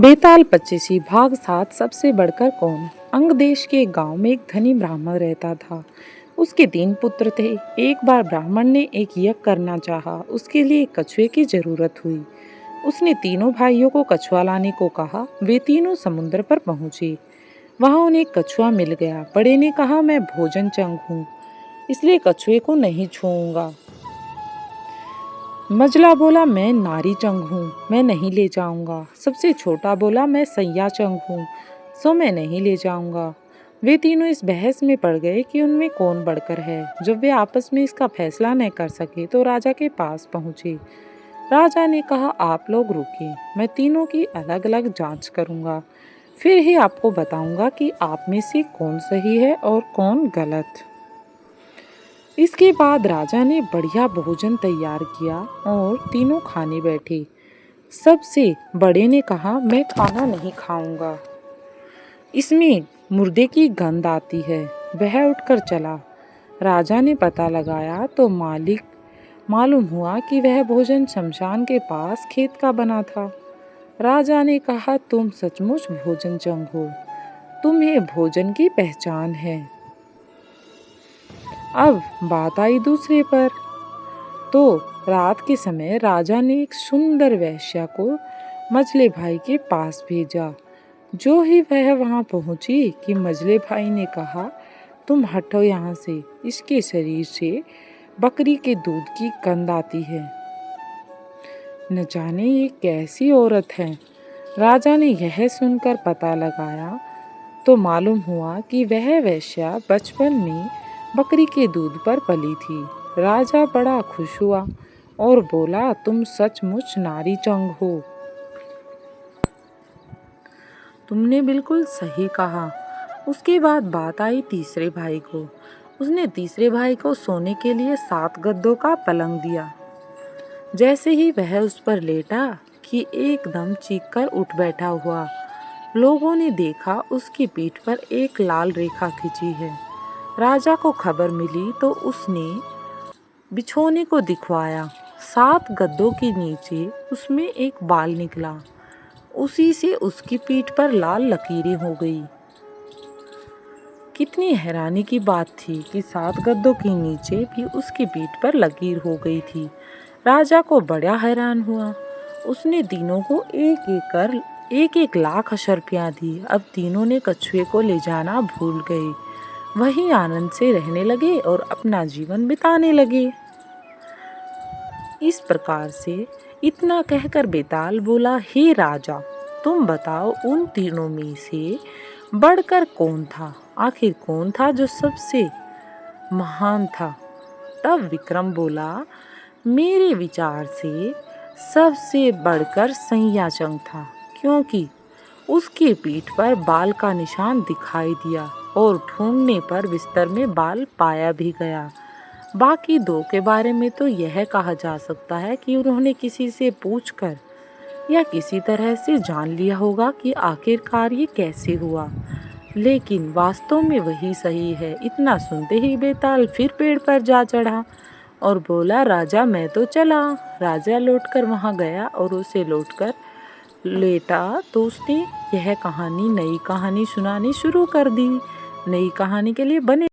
बेताल पच्चीसी भाग 7 सबसे बढ़कर कौन। अंग देश के एक गांव में एक धनी ब्राह्मण रहता था। उसके 3 पुत्र थे। एक बार ब्राह्मण ने एक यज्ञ करना चाहा। उसके लिए एक कछुए की जरूरत हुई। उसने तीनों भाइयों को कछुआ लाने को कहा। वे तीनों समुद्र पर पहुंचे। वहां उन्हें एक कछुआ मिल गया। बड़े ने कहा, मैं भोजन चंग हूँ, इसलिए कछुए को नहीं छूऊंगा। मझला बोला, मैं नारी चंग हूँ, मैं नहीं ले जाऊंगा। सबसे छोटा बोला, मैं सैया चंग हूँ, सो मैं नहीं ले जाऊंगा। वे तीनों इस बहस में पड़ गए कि उनमें कौन बढ़कर है। जब वे आपस में इसका फैसला न कर सके तो राजा के पास पहुंचे। राजा ने कहा, आप लोग रुकिए, मैं तीनों की अलग अलग जांच करूंगा, फिर ही आपको बताऊंगा कि आप में से कौन सही है और कौन गलत। इसके बाद राजा ने बढ़िया भोजन तैयार किया और तीनों खाने बैठे। सबसे बड़े ने कहा, मैं खाना नहीं खाऊंगा, इसमें मुर्दे की गंध आती है। वह उठकर चला। राजा ने पता लगाया तो मालूम हुआ कि वह भोजन शमशान के पास खेत का बना था। राजा ने कहा, तुम सचमुच भोजन चंग हो, तुम्हें भोजन की पहचान है। अब बात आई दूसरे पर। तो रात के समय राजा ने एक सुंदर वेश्या को मझले भाई के पास भेजा। जो ही वह वहां पहुंची कि मझले भाई ने कहा, तुम हटो यहाँ से, इसके शरीर से बकरी के दूध की गंध आती है। न जाने ये कैसी औरत है। राजा ने यह सुनकर पता लगाया तो मालूम हुआ कि वह वेश्या बचपन में बकरी के दूध पर पली थी। राजा बड़ा खुश हुआ और बोला, तुम सचमुच नारी चंग हो, तुमने बिल्कुल सही कहा। उसके बाद बात आई तीसरे भाई को। उसने तीसरे भाई को सोने के लिए 7 गद्दों का पलंग दिया। जैसे ही वह उस पर लेटा कि एकदम चीखकर उठ बैठा हुआ। लोगों ने देखा उसकी पीठ पर एक लाल रेखा खिंची है। राजा को खबर मिली तो उसने बिछोने को दिखवाया। 7 गद्दों के नीचे उसमें एक बाल निकला। उसी से उसकी पीठ पर लाल लकीरें हो गई। कितनी हैरानी की बात थी कि 7 गद्दों के नीचे भी उसकी पीठ पर लकीर हो गई थी। राजा को बड़ा हैरान हुआ। उसने तीनों को एक एक लाख अशर्फियाँ दी। अब तीनों ने कछुए को ले जाना भूल गए। वहीं आनंद से रहने लगे और अपना जीवन बिताने लगे। इस प्रकार से इतना कहकर बेताल बोला, हे राजा, तुम बताओ उन तीनों में से बढ़कर कौन था? आखिर कौन था जो सबसे महान था? तब विक्रम बोला, मेरे विचार से सबसे बढ़कर सैया चंग था, क्योंकि उसकी पीठ पर बाल का निशान दिखाई दिया और ढूंढने पर बिस्तर में बाल पाया भी गया। बाकी 2 के बारे में तो यह कहा जा सकता है कि उन्होंने किसी से पूछकर या किसी तरह से जान लिया होगा कि आखिरकार ये कैसे हुआ, लेकिन वास्तव में वही सही है। इतना सुनते ही बेताल फिर पेड़ पर जा चढ़ा और बोला, राजा मैं तो चला। राजा लौटकर वहां गया और उसे लौटकर लेटा तो उसने यह नई कहानी सुनानी शुरू कर दी। नई कहानी के लिए बने